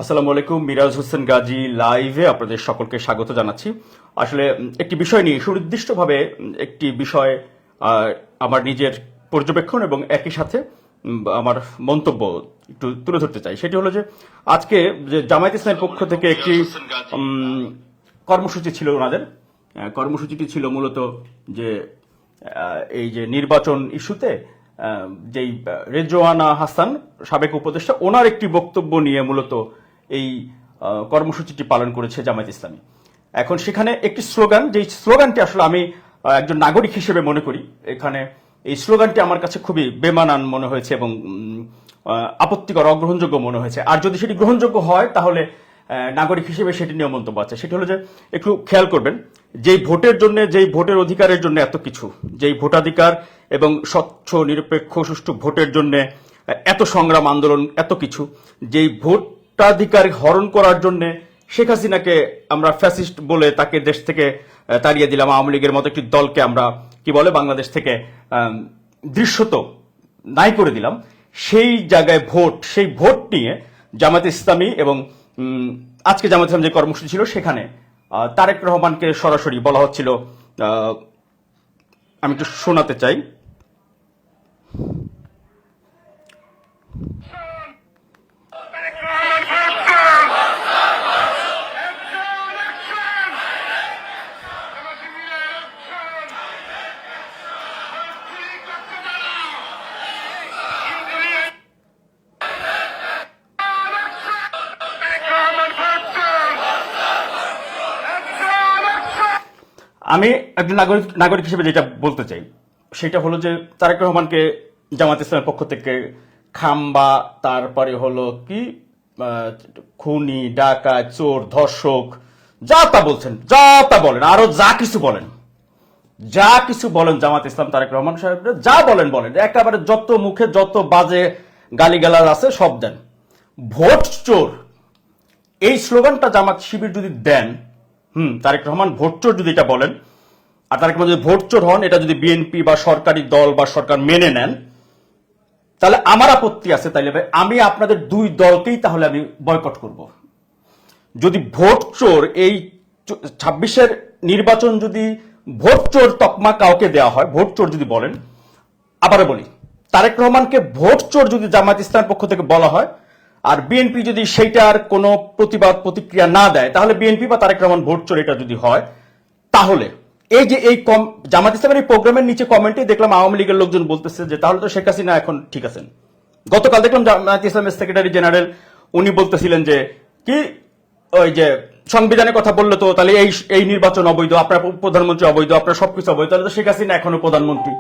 আসসালামু আলাইকুম। মিরাজ হোসেন গাজী লাইভে আপনাদের সকলকে স্বাগত জানাচ্ছি। আসলে একটি বিষয় নিয়ে সুনির্দিষ্টভাবে একটি বিষয় আমার নিজের পর্যবেক্ষণ এবং একই সাথে আমার মন্তব্য একটু তুলে ধরতে চাই। সেটি হলো যে আজকে যে জামায়াত ইসলামের পক্ষ থেকে একটি কর্মসূচি ছিল ওনাদের। কর্মসূচিটি ছিল মূলত যে এই যে নির্বাচন ইস্যুতে যেই রেজওয়ানা হাসান সাবেক উপদেষ্টা ওনার একটি বক্তব্য নিয়ে মূলত এই কর্মসূচিটি পালন করেছে জামায়াত ইসলামী। এখন সেখানে একটি স্লোগান, যেই স্লোগানটি আসলে আমি একজন নাগরিক হিসেবে মনে করি এখানে এই স্লোগানটি আমার কাছে খুবই বেমানান মনে হয়েছে এবং আপত্তিকর, অগ্রহণযোগ্য মনে হয়েছে। আর যদি সেটি গ্রহণযোগ্য হয় তাহলে নাগরিক হিসেবে সেটি নিয়ে মন্তব্য আছে। সেটি হলো যে একটু খেয়াল করবেন, যেই ভোটের জন্য, যেই ভোটের অধিকারের জন্য এত কিছু, যেই ভোটাধিকার এবং স্বচ্ছ নিরপেক্ষ সুষ্ঠু ভোটের জন্য এত সংগ্রাম আন্দোলন, এত কিছু, যেই ভোটাধিকার হরণ করার জন্য শেখ হাসিনাকে আমরা ফ্যাসিস্ট বলে তাকে দেশ থেকে তাড়িয়ে দিলাম, আওয়ামী লীগের মতো একটি দলকে আমরা কি বলে বাংলাদেশ থেকে দৃশ্যত নাই করে দিলাম, সেই জায়গায় ভোট, সেই ভোট নিয়ে জামায়াত ইসলামী এবং আজকে জামায়াত ইসলাম যে কর্মসূচি ছিল সেখানে তারেক রহমানকে সরাসরি বলা হচ্ছিল, আমি একটু শোনাতে চাই। আমি একজন নাগরিক হিসেবে যেটা বলতে চাই সেটা হলো যে তারেক রহমানকে জামাত ইসলামের পক্ষ থেকে খাম্বা, তারপরে হলো কি খুনি, ডাকাত, চোর, ধর্ষক, যা তা বলছেন, যা তা বলেন, আরো যা কিছু বলেন, যা কিছু বলেন জামাত ইসলাম তারেক রহমান সাহেব যা বলেন বলেন, একেবারে যত মুখে যত বাজে গালিগালাজ আছে সব দেন। ভোট চোর এই স্লোগানটা জামাত শিবির যদি দেন, তারেক রহমান ভোট চোর যদি এটা বলেন, আর তারেক রহমান যদি ভোট চোর হন, এটা যদি বিএনপি বা সরকারি দল বা সরকার মেনে নেন, তাহলে আমার আপত্তি আছে। তাইলে আমি আপনাদের দুই দলকেই তাহলে আমি বয়কট করব। যদি ভোট চোর এই 26-এর নির্বাচন যদি ভোট চোর তকমা কাউকে দেওয়া হয়, ভোট চোর যদি বলেন, আবারও বলি, তারেক রহমানকে ভোট চোর যদি জামায়াত ইসলামের পক্ষ থেকে বলা হয় আর বিএনপি যদি সেইটার কোনো প্রতিবাদ প্রতিক্রিয়া না দেয়, তাহলে বিএনপি বা তারেক রহমান ভোট চোর এটা যদি হয়, তাহলে এই যে এই জামাত ইসলামের এই প্রোগ্রামের নিচে কমেন্টে দেখলাম আওয়ামী লীগের লোকজন বলতেছে যে তাহলে তো শেখ হাসিনা এখন ঠিক আছেন। গতকাল দেখলাম জামায়াত ইসলামের সেক্রেটারি জেনারেল উনি বলতেছিলেন যে কি ওই যে সংবিধানের কথা বললে তো তাহলে এই নির্বাচন অবৈধ, আপনার প্রধানমন্ত্রী অবৈধ, আপনার সবকিছু অবৈধ, তাহলে তো শেখ হাসিনা এখনো প্রধানমন্ত্রী,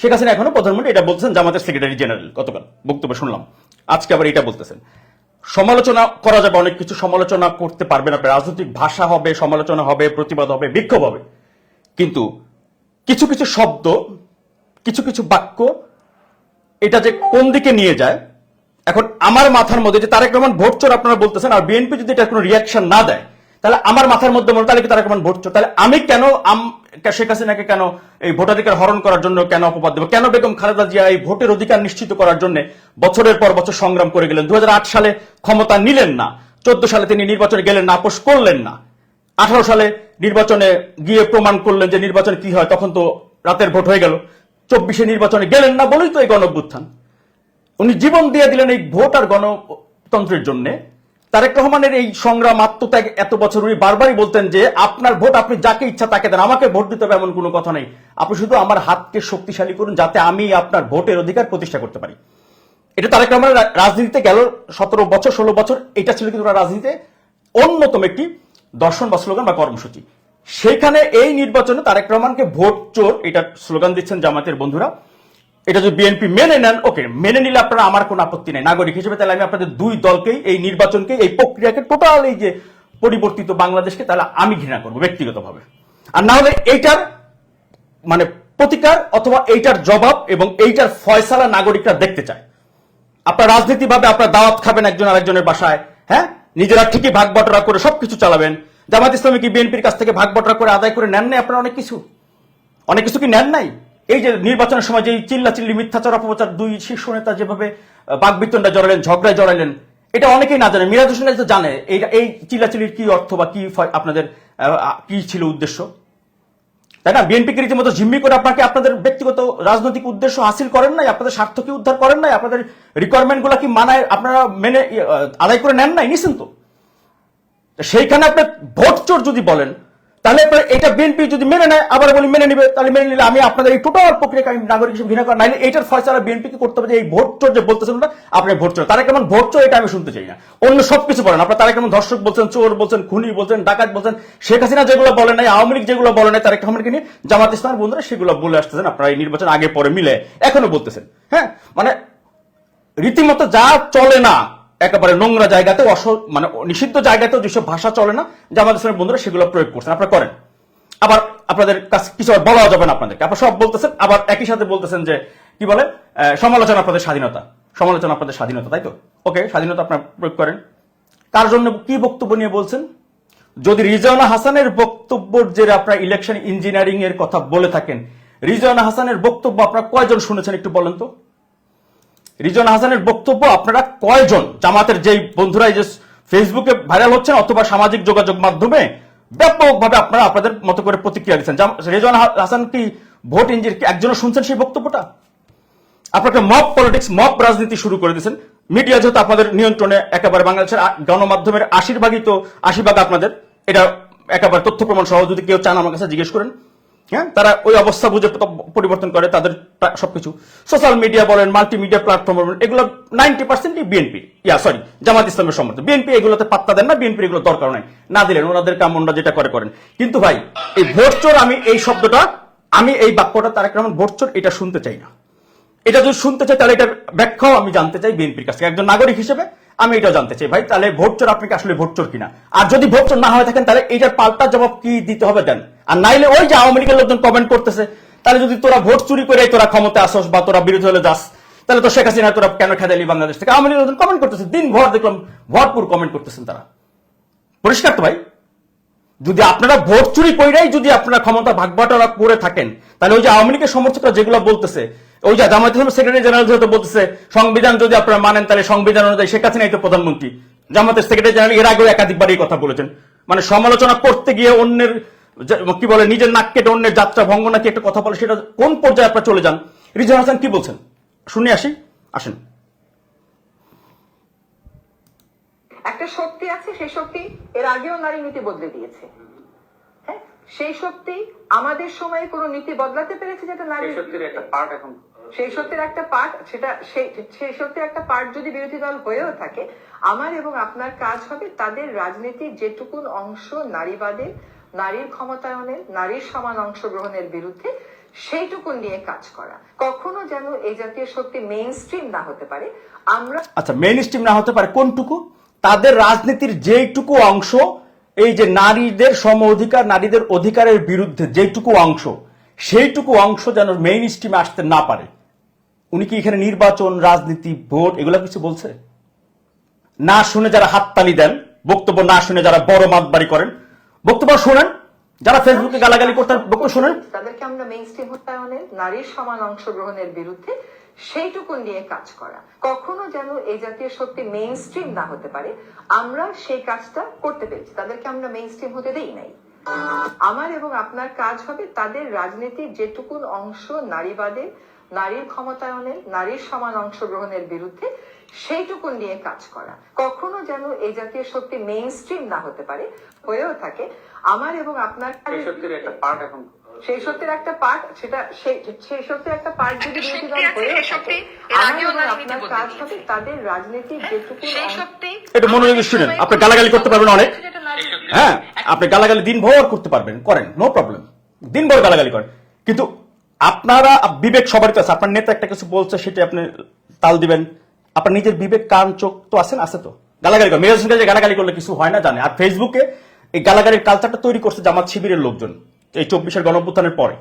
শেখ হাসিনা এখনো প্রধানমন্ত্রী, এটা বলতেছেন জামাতের সেক্রেটারি জেনারেল। গতকাল বক্তব্য শুনলাম, আজকে আবার এটা বলতেছেন। সমালোচনা করা যাবে, অনেক কিছু সমালোচনা করতে পারবেন আপনি, রাজনৈতিক ভাষা হবে, সমালোচনা হবে, প্রতিবাদ হবে, বিক্ষোভ হবে, কিন্তু কিছু কিছু শব্দ, কিছু কিছু বাক্য এটা যে কোন দিকে নিয়ে যায়। এখন আমার মাথার মধ্যে যে তারেক রহমান ভোট চোর আপনারা বলতেছেন, আর বিএনপি যদি এটা কোনো রিয়াকশন না দেয়, তাহলে আমার মাথার মধ্যে মনে তাহলে কি তারেক রহমান ভোট চোর, তাহলে আমি কেন শেখ হাসিনাকে কেন এই ভোটাধিকার হরণ করার জন্য কেন অপবাদ দেব? কেন বেগম খালেদা জিয়া এই ভোটের অধিকার নিশ্চিত করার জন্য বছরের পর বছর সংগ্রাম করে গেলেন, 2008 সালে ক্ষমতা নিলেন না, 14 সালে তিনি নির্বাচনে গেলেন না, আপোষ করলেন না, 18 সালে নির্বাচনে গিয়ে প্রমাণ করলেন যে নির্বাচনে কি হয়, তখন তো রাতের ভোট হয়ে গেল, 24-এ নির্বাচনে গেলেন না বলেই তো এই গণঅভ্যুত্থান। উনি জীবন দিয়ে দিলেন এই ভোট আর গণতন্ত্রের জন্য। তারেক রহমানের এই সংগ্রাম, আত্মত্যাগ, এত বছর উনি বারবারই বলতেন যে আপনার ভোট আপনি যাকে ইচ্ছা তাকে দেন, আমাকে ভোট দিতে হবে এমন কোনো কথা নেই, আপনি শুধু আমার হাতকে শক্তিশালী করুন যাতে আমি আপনার ভোটের অধিকার প্রতিষ্ঠা করতে পারি। এটা তারেক রহমানের রাজনীতিতে গেল 17 বছর 16 বছর, এটা ছিল কিন্তু রাজনীতিতে অন্যতম একটি দর্শন বা স্লোগান বা কর্মসূচি। সেখানে এই নির্বাচনে তারেক রহমানকে ভোট চোর এটা স্লোগান দিচ্ছেন জামাতের বন্ধুরা। এটা যদি বিএনপি মেনে নেন, ওকে, মেনে নিলে আপনারা, আমার কোনো আপত্তি নেই নাগরিক হিসেবে। তাহলে আমি আপনাদের দুই দলকেই, এই নির্বাচনকে, এই প্রক্রিয়াকে, টোটাল এই যে পরিবর্তিত বাংলাদেশকে, তাহলে আমি ঘৃণা করবো ব্যক্তিগতভাবে। আর না হলে এইটার মানে প্রতিকার অথবা এইটার জবাব এবং এইটার ফয়সালা নাগরিকরা দেখতে চায়। আপনার রাজনীতিভাবে আপনার দাওয়াত খাবেন একজন আরেকজনের বাসায়, হ্যাঁ, নিজেরা ঠিকই ভাগ বটরা করে সবকিছু চালাবেন। জামাত ইসলামী কি বিএনপির কাছ থেকে ভাগ বটরা করে আদায় করে নেন নাই? আপনারা অনেক কিছু কি নেন নাই? এই যে নির্বাচনের সময় যে চিল্লাচিল্লি, মিথ্যাচার, অপপ্রচার, দুই শীর্ষ নেতা যেভাবে বাকবিতণ্ডা জড়ালেন, ঝগড়ায় জড়ালেন, এটা অনেকেই না জানে, মিরাজ হোসেন তো জানে এই চিল্লাচিল্লির কি অর্থ বা কি আপনাদের কি ছিল উদ্দেশ্য, তাই না? বিএনপিকে রীতিমতো জিম্মি করে আপনাকে আপনাদের ব্যক্তিগত রাজনৈতিক উদ্দেশ্য হাসিল করেন নাই, আপনাদের স্বার্থ কি উদ্ধার করেন নাই, আপনাদের রিকোয়ারমেন্ট গুলা কি মানায় আপনারা মেনে আদায় করে নেন নাই, নিছেন তো। সেইখানে আপনি ভোট চোর যদি বলেন, তাহলে এটা বিএনপি যদি মেনে নেয়, আবার বলি মেনে নিবে, তাহলে মেনে নিলে আমি আপনাদের এই টোটাল প্রক্রিয়াকে আমি নাগরিক হিসেবে ঘৃণা করি, নাইলে এইটার ফয়সালা বিএনপিকে করতে হবে যে এই ভোট চোর যে বলতেছেন না আপনি ভোট চোর, তারা কেমন ভোট চোর এটা আমি শুনতে চাই না। অন্য সবকিছু বলেন আপনারা, তারা কেমন ধর্ষক বলছেন, চোর বলছেন, খুনি বলছেন, ডাকাত বলছেন, শেখ হাসিনা যেগুলো বলে নাই, আওয়ামী লীগ যেগুলো বলে নাই, তারেক রহমানকে নিয়ে জামাত ইসলামের বন্ধুরা সেগুলো বলে আসতেছেন, আপনারা এই নির্বাচন আগে পরে মিলে এখনো বলতেছেন। হ্যাঁ, মানে রীতিমতো যা চলে না একেবারে নোংরা জায়গাতে, মানে নিষিদ্ধ জায়গাতেও যেসব ভাষা চলে না জামাত ইসলামের বন্ধুরা সেগুলো প্রয়োগ করছেন, আপনারা করেন। আবার আপনাদের কাছে কিছু বলা যাবে না আপনাদেরকে, আপনারা সব বলতেছেন, আবার একই সাথে বলতেছেন যে কি বলে সমালোচনা আপনাদের স্বাধীনতা, সমালোচনা আপনাদের স্বাধীনতা, তাই তো? ওকে, স্বাধীনতা আপনারা প্রয়োগ করেন। কার জন্য কি বক্তব্য নিয়ে বলছেন? যদি রিজওয়ানা হাসানের বক্তব্যের যে আপনারা ইলেকশন ইঞ্জিনিয়ারিং এর কথা বলে থাকেন, রিজওয়ানা হাসানের বক্তব্য আপনারা কয়জন শুনেছেন একটু বলেন তো? রিজওয়ানা হাসানের বক্তব্য আপনারা কয়জন, জামাতের যেই বন্ধুরা এই যে ফেসবুকে ভাইরাল হচ্ছেন অথবা সামাজিক যোগাযোগ মাধ্যমে ব্যাপকভাবে আপনারা আপনাদের মতো করে প্রতিক্রিয়া দিচ্ছেন, রিজওয়ানা হাসান কি ভোট ইঞ্জিনিয়ার একজনও শুনছেন সেই বক্তব্যটা? আপনাকে মব পলিটিক্স, মব রাজনীতি শুরু করে দিয়েছেন। মিডিয়া যেহেতু আপনাদের নিয়ন্ত্রণে, একেবারে বাংলাদেশের গণমাধ্যমের 80% আপনাদের, এটা একেবারে তথ্য প্রমাণ সহ, যদি কেউ চান আমার কাছে জিজ্ঞেস করেন। হ্যাঁ, তারা ওই অবস্থা বুঝে পরিবর্তন করে তাদের সবকিছু। সোশ্যাল মিডিয়া বলেন, মাল্টিমিডিয়া প্ল্যাটফর্ম বলেন, এগুলো 90% বিএনপি, জামাত ইসলামের সমর্থন। বিএনপি এগুলোতে পাত্তা দেন না, বিএনপির এগুলো দরকার নাই, না দিলেন ওনাদের কামনরা যেটা করে করেন। কিন্তু ভাই এই ভোট চোর, আমি এই শব্দটা, আমি এই বাক্যটা তারেক রহমান ভোট চোর এটা শুনতে চাই না। এটা যদি শুনতে চাই তাহলে এটার ব্যাখ্যাও আমি জানতে চাই বিএনপির কাছ থেকে, একজন নাগরিক হিসেবে আমি এটা জানতে চাই ভাই, তাহলে ভোট চোর আপনি কি আসলে ভোট চোর কিনা? আর যদি ভোট চোর না হয়ে থাকেন তাহলে এইটার পাল্টা জবাব কি দিতে হবে দেন। আর নাইলে ওই যে আওয়ামী লীগের লোকজন কমেন্ট করতেছে, তাহলে যদি তোরা ভোট চুরি করে তোরা ক্ষমতা আসস বা তোরা বিরোধী হলে যাস, তাহলে তো শেখ হাসিনা তোরা কেন খেদালি বাংলাদেশ থেকে? আওয়ামী লীগের লোকজন কমেন্ট করতেছে, দিনভর দেখলাম ভরপুর কমেন্ট করতেছেন তারা। পরিষ্কার তো ভাই, যদি আপনারা ভোট চুরি কইরাই যদি আপনারা ক্ষমতা ভাগবাটোয়ারা করে থাকেন, তাহলে ওই যে আওয়ামী লীগের সমর্থকরা যেগুলো বলতেছে, ওই যে জামায়াত ইসলামের সেক্রেটারি জেনারেল যেহেতু বলতেছে সংবিধান যদি আপনারা মানেন তাহলে সংবিধান অনুযায়ী শেখ হাসিনাই তো প্রধানমন্ত্রী, জামাতের সেক্রেটারি জেনারেল এর আগেও একাধিকবার এই কথা বলেছেন। মানে সমালোচনা করতে গিয়ে অন্যের কি বলে নিজের নাক কেটে অন্যের যাত্রা ভঙ্গ নাকি একটা কথা বলে, সেটা কোন পর্যায়ে আপনারা চলে যান? রিজওয়ানা হাসান কি বলছেন শুনে আসি, আসেন। একটা শক্তি আছে, সেই শক্তি এর আগেও নারী নীতি বদলে দিয়েছে। হ্যাঁ, সেই শক্তি আমাদের সময়ে কোন নীতি বদলাতে পেরেছে যেটা নারী শক্তির একটা পার্ট, এখন সেই শক্তির একটা পার্ট, সেটা সেই শক্তির একটা পার্ট যদি বিরোধী দল হয়েও থাকে, আমার এবং আপনার কাজ হবে তাদের রাজনীতির যেটুকুন অংশ নারীবাদের, নারীর ক্ষমতায়নের, নারীর সমান অংশগ্রহণের বিরুদ্ধে, সেইটুকুন নিয়ে কাজ করা। কখনো যেন এই জাতীয় শক্তি মেইন স্ট্রিম না হতে পারে। আমরা আচ্ছা, মেইন স্ট্রিম না হতে পারে কোনটুকু? তাদের রাজনীতির যেটুকু অংশ এই যে নারীদের সম অধিকার, নারীদের অধিকারের বিরুদ্ধে যেটুকু অংশ, সেইটুকু অংশ যেন মেইন স্ট্রিমে আসতে না পারে। উনি কি এখানে নির্বাচন, রাজনীতি, ভোট এগুলো কিছু বলছে? না শুনে যারা হাততালি দেন, বক্তব্য না শুনে যারা বড় মাতবাড়ি করেন, বক্তব্য শোনেন, যারা ফেসবুকে গালাগালি করতেন বক্তব্য শোনেন, তাদেরকে আমরা মেইন স্ট্রিম হত্যায়নের, নারীর সমান অংশগ্রহণের বিরুদ্ধে সেইটুকু নিয়ে কাজ করা। কখনো যেন এই জাতীয় শক্তি মেইন স্ট্রিম না হতে পারে, আমরা সেই কাজটা করতে পেরেছি, তাদেরকে আমরা মেইন স্ট্রিম হতে দেই নাই। আমার এবং আপনার কাজ হবে তাদের রাজনীতির যেটুকুন অংশ নারীবাদের, নারীর ক্ষমতায়নের, নারীর সমান অংশগ্রহণের বিরুদ্ধে, সেইটুকুন নিয়ে কাজ করা। কখনো যেন এই জাতীয় শক্তি মেইন স্ট্রিম না হতে পারে, হয়েও থাকে। আমার এবং আপনার শক্তির একটা পার্ট, এখন সেই শক্তির একটা পার্ট, সেটা সেই শক্তির একটা পার্ট যদি বিরোধী দল হয়েও থাকে, আমার এবং আপনার কাজ হবে তাদের রাজনীতির যেটুকুন শক্তি। একটু মনোযোগ শুনেন, আপনি গালাগালি করতে পারবেন অনেক, হ্যাঁ আপনি গালাগালি দিনভর করতে পারবেন, করেন, নো প্রবলেম, দিনভর গালাগালি করেন, কিন্তু আপনারা বিবেক সবারই তো আছে। আপনার নেতা একটা কিছু বলছে সেটা আপনি তাল দিবেন, আপনার নিজের বিবেক কান চোখ তো আছেন, আছে তো? গালাগালি করেন, মেজাজ যে গালাগালি করলে কিছু হয় না জানে। আর ফেসবুকে এই গালাগালির কালচারটা তৈরি করছে জামাত শিবিরের লোকজন এই 24-এর গণঅভ্যুত্থানের পরে।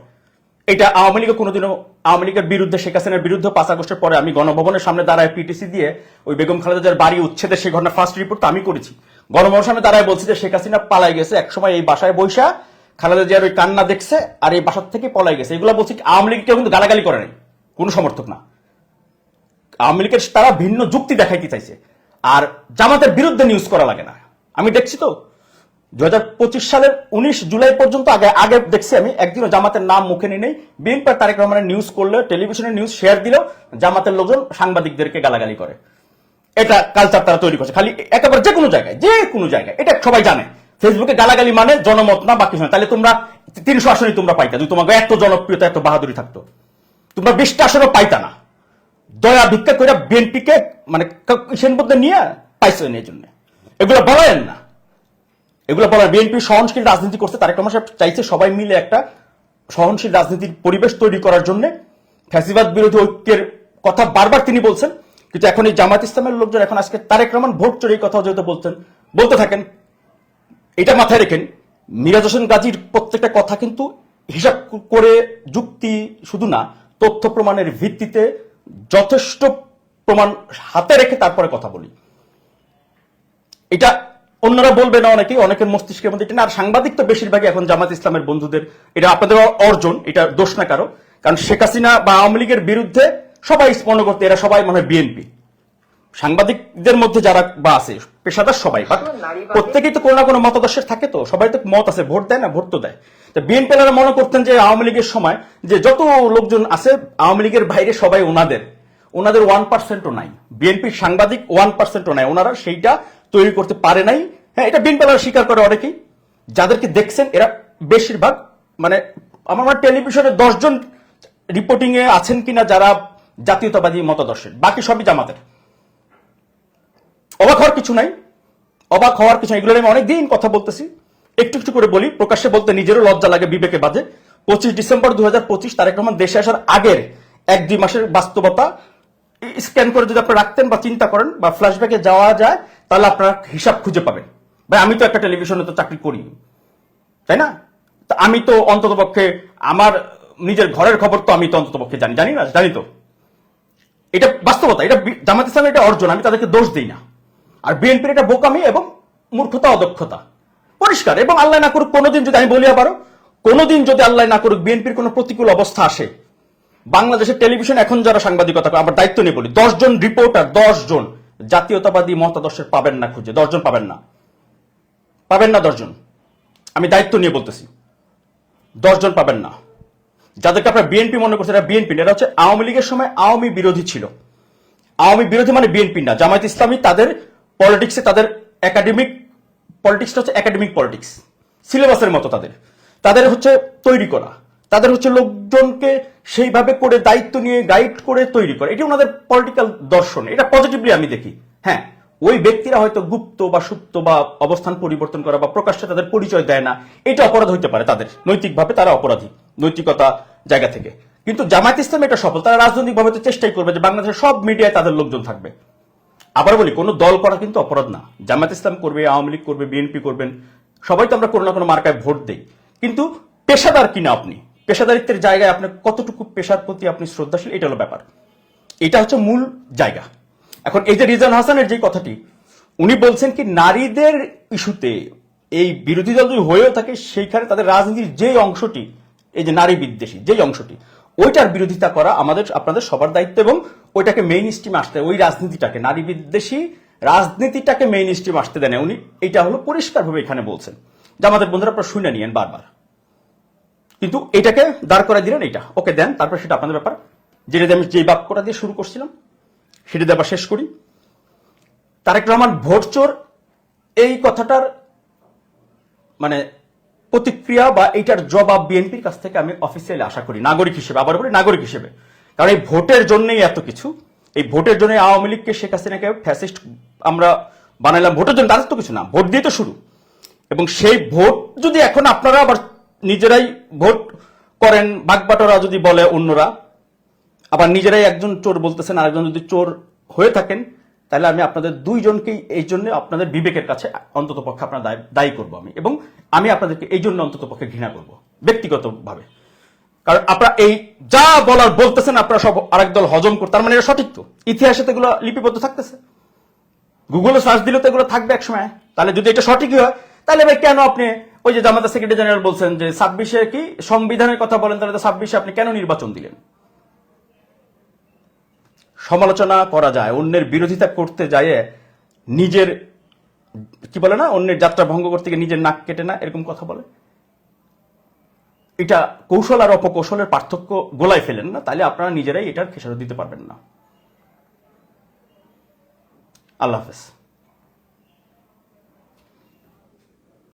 এটা আওয়ামী লীগের কোনোদিনও, আওয়ামী লীগের বিরুদ্ধে, শেখ হাসিনার বিরুদ্ধে 5 আগস্টের পরে আমি গণভবনের সামনে দাঁড়ায় পিটিসি দিয়ে ওই বেগম খালেদা জিয়ার বাড়ি উচ্ছেদের সেই ঘটনা ফার্স্ট রিপোর্ট তো আমি করেছি। গণভবনের সামনে দাঁড়ায় বলছি যে শেখ হাসিনা পালাই গেছে, একসময় এই বাসায় বৈশা খালেদা জিয়ার ওই কান্না দেখছে আর এই বাসার থেকে পলাই গেছে, এগুলো বলছি। আওয়ামী লীগ কেউ কিন্তু গালাগালি করে নাই, কোনো সমর্থক না। আওয়ামী লীগের তারা ভিন্ন যুক্তি দেখাইতে চাইছে। আর জামাতের বিরুদ্ধে নিউজ করা লাগে না। আমি দেখছি তো 2025 সালের 19 জুলাই পর্যন্ত আগে দেখছি আমি একদিনও জামাতের নাম মুখে নিয়ে নেই। বিএনপি তারেক রহমানের নিউজ করলে, টেলিভিশনের নিউজ শেয়ার দিলেও জামাতের লোকজন সাংবাদিকদেরকে গালাগালি করে। এটা কালচার তারা তৈরি করছে, খালি একেবারে যে কোনো জায়গায় এটা সবাই জানে। ফেসবুকে গালাগালি মানে জনমত না, বাকি নয়। তাহলে তোমরা 300 আসনই তোমরা পাইতা, যদি তোমাকে এত জনপ্রিয়তা এত বাহাদুরি থাকতো। তোমরা 20টা আসনও পাইতা না, দয়া ভিক্ষা করে বিএনপিকে মানে কিসের মধ্যে নিয়ে পাইছো এই জন্য। এগুলো বলেন না, এগুলো বলার বিএনপি সহনশীল রাজনীতি করছে। তারেক রহমান সাহেব চাইছে সবাই মিলে একটা সহনশীল রাজনীতির পরিবেশ তৈরি করার জন্য ফ্যাসিবাদ বিরোধী ঐক্যের কথা বারবার তিনি বলছেন। কিন্তু এখন এই জামাত ইসলামের লোকজন এখন আজকে তারেক রহমান ভোট চোর এই কথা যেহেতু বলতে থাকেন, এটা মাথায় রেখেন। মিরাজ হোসেন গাজীর প্রত্যেকটা কথা কিন্তু হিসাব করে, যুক্তি শুধু না, তথ্য প্রমাণের ভিত্তিতে যথেষ্ট প্রমাণ হাতে রেখে তারপরে কথা বলি। এটা অন্যরা বলবে না, অনেকের মস্তিষ্কের মধ্যে এটা না। আর সাংবাদিক তো বেশিরভাগই এখন জামাত ইসলামের বন্ধুদের, এটা আপনাদের অর্জন, এটা দোষ না কারো। কারণ শেখ হাসিনা বা আওয়ামী লীগের বিরুদ্ধে সবাই মনে করতে এরা সবাই মনে হয় বিএনপি। সাংবাদিকদের মধ্যে যারা বা আছে পেশাদার সবাই, প্রত্যেকেই তো কোনো না কোনো মতাদর্শের থাকে, তো সবাই তো মত আছে, ভোট দেয় না, ভোট তো দেয়। তো বিএনপি মনে করতেন যে আওয়ামী লীগের সময় যে যত লোকজন আছে আওয়ামী লীগের বাইরে সবাই ওনাদের 1%ও নাই, বিএনপির সাংবাদিক 1%ও নাই, ওনারা সেইটা তৈরি করতে পারে নাই। হ্যাঁ, এটা বিএনপি স্বীকার করে অনেকেই। যাদেরকে দেখছেন এরা বেশিরভাগ মানে আমার টেলিভিশনে 10 জন রিপোর্টিং এ আছেন কিনা যারা জাতীয়তাবাদী মতাদর্শের, বাকি সবই জামাতের। অবাক হওয়ার কিছু নাই, এগুলো আমি অনেকদিন কথা বলতেছি, একটু একটু করে বলি। প্রকাশ্যে বলতে নিজেরও লজ্জা লাগে, বিবেকে বাজে। 25 ডিসেম্বর 2025 তারেক রহমান দেশে আসার আগের 1-2 মাসের বাস্তবতা স্ক্যান করে যদি আপনি রাখতেন বা চিন্তা করেন বা ফ্ল্যাশব্যাকে যাওয়া যায়, তাহলে আপনারা হিসাব খুঁজে পাবেন। ভাই, আমি তো একটা টেলিভিশনে তো চাকরি করি, তাই না? আমি তো অন্তত পক্ষে আমার নিজের ঘরের খবর তো আমি তো অন্তত পক্ষে জানি তো। এটা বাস্তবতা, এটা জামাত ইসলামের এটা অর্জন, আমি তাদেরকে দোষ দিই না। আর বিএনপির এটা বোকামি এবং মূর্খতা, অদক্ষতা পরিষ্কার। এবং আল্লাহ না করুক কোনোদিন যদি, আমি বলি আবারও, কোনোদিন যদি আল্লাহ না করুক বিএনপির কোনো প্রতিকূল অবস্থা আসে, বাংলাদেশের টেলিভিশন এখন যারা সাংবাদিকতা করে, আবার দায়িত্ব নিয়ে বলি, 10 জন রিপোর্টার 10 জন জাতীয়তাবাদী মতাদর্শের পাবেন না, খুঁজে 10 জন পাবেন না 10 জন। আমি দায়িত্ব নিয়ে বলতেছি, 10 জন পাবেন না। যাদেরকে আপনারা বিএনপি মনে করছেন, এরা বিএনপি, এরা হচ্ছে আওয়ামী লীগের সময় আওয়ামী বিরোধী ছিল। আওয়ামী বিরোধী মানে বিএনপি না। জামায়াত ইসলামী তাদের পলিটিক্সে, তাদের একাডেমিক পলিটিক্সটা হচ্ছে একাডেমিক পলিটিক্স, সিলেবাসের মতো তাদের হচ্ছে তৈরি করা, তাদের হচ্ছে লোকজনকে সেইভাবে করে দায়িত্ব নিয়ে গাইড করে তৈরি করে, এটি ওনাদের পলিটিক্যাল দর্শন। এটা পজিটিভলি আমি দেখি। হ্যাঁ, ওই ব্যক্তিরা হয়তো গুপ্ত বা সুপ্ত বা অবস্থান পরিবর্তন করা বা প্রকাশ্যে তাদের পরিচয় দেয় না, এটা অপরাধ হইতে পারে তাদের, নৈতিকভাবে তারা অপরাধী নৈতিকতা জায়গা থেকে। কিন্তু জামায়াত ইসলাম এটা সফল, তারা রাজনৈতিকভাবে তো চেষ্টাই করবে যে বাংলাদেশের সব মিডিয়ায় তাদের লোকজন থাকবে। আবার বলি, কোনো দল করা কিন্তু অপরাধ না। জামায়াত ইসলাম করবে, আওয়ামী লীগ করবে, বিএনপি করবেন, সবাই তো আমরা কোনো না কোনো মার্কায় ভোট দেই। কিন্তু পেশাদার কিনা আপনি, পেশাদারিত্বের জায়গায় আপনার কতটুকু পেশার প্রতি আপনি শ্রদ্ধাশীল, এটা হলো ব্যাপার। এটা হচ্ছে মূল জায়গা। এখন এই যে রিজওয়ান হাসানের যে কথাটি উনি বলছেন কি, নারীদের ইস্যুতে এই বিরোধী দল যদি হয়েও থাকে, সেইখানে তাদের রাজনীতির যে অংশটি, এই যে নারী বিদ্বেষী যে অংশটি, ওইটার বিরোধিতা করা আমাদের আপনাদের সবার দায়িত্ব। এবং ওইটাকে মেইন স্ট্রিম আসতে, ওই রাজনীতিটাকে, নারী বিদ্বেষী রাজনীতিটাকে মেইন স্ট্রিম আসতে দেন উনি। এটা হলো পরিষ্কারভাবে এখানে বলছেন। জামাতের বন্ধুরা আপনারা শুনে নিয়েন বারবার, কিন্তু এটাকে দাঁড় করা দিলেন, এটা ওকে দেন, তারপর সেটা আপনাদের ব্যাপার। যেটা আমি যে বাক্যটা দিয়ে শুরু করছিলাম সেটা দিয়ে আবার শেষ করি। তারেক রহমান ভোট চোর, এই কথাটার মানে প্রতিক্রিয়া বা এইটার জবাব বিএনপির কাছ থেকে আমি অফিসিয়ালি আশা করি, নাগরিক হিসেবে। আবার বলি নাগরিক হিসেবে, কারণ এই ভোটের জন্যই এত কিছু। এই ভোটের জন্য আওয়ামী লীগকে, শেখ হাসিনাকে ফ্যাসিস্ট আমরা বানাইলাম ভোটের জন্য, তাদের তো কিছু না, ভোট দিয়ে তো শুরু। এবং সেই ভোট যদি এখন আপনারা আবার নিজেরাই ভোট করেন, বাগবাটোরা যদি বলে অন্যরা, আবার নিজেরাই একজন চোর বলতেছেন, আরেকজন যদি চোর হয়ে থাকেন, তাহলে আমি আপনাদের দুইজনকেই এই জন্য আপনাদের বিবেকের কাছে অন্তত পক্ষে আপনার দায়ী করবো আমি। এবং আমি আপনাদেরকে এই জন্য অন্তত পক্ষে ঘৃণা করবো ব্যক্তিগতভাবে। কারণ আপনারা এই যা বলার বলতেছেন, আপনারা সব আরেক দল হজম করতে, তার মানে এটা সঠিক তো, ইতিহাসে তো এগুলো লিপিবদ্ধ থাকতেছে, গুগলে সার্চ দিলে তো এগুলো থাকবে এক সময়। তাহলে যদি এটা সঠিকই হয়, তাহলে ভাই কেন আপনি ওই যে জামাতের সেক্রেটারি জেনারেল বলছেন যে 26-এ কি সংবিধানের কথা বলেন, তাহলে তো 26-এ আপনি কেন নির্বাচন দিলেন? সমালোচনা করা যায়, অন্যের বিরোধিতা করতে যায় নিজের কি বলে না, অন্যের যাত্রা ভঙ্গ করতে গিয়ে নিজের নাক কেটে না, এরকম কথা বলে। এটা কৌশল আর অপকৌশলের পার্থক্য গোলায় ফেলেন না, তাহলে আপনারা নিজেরাই এটার খেসারত দিতে পারবেন না। আল্লাহ হাফেজ।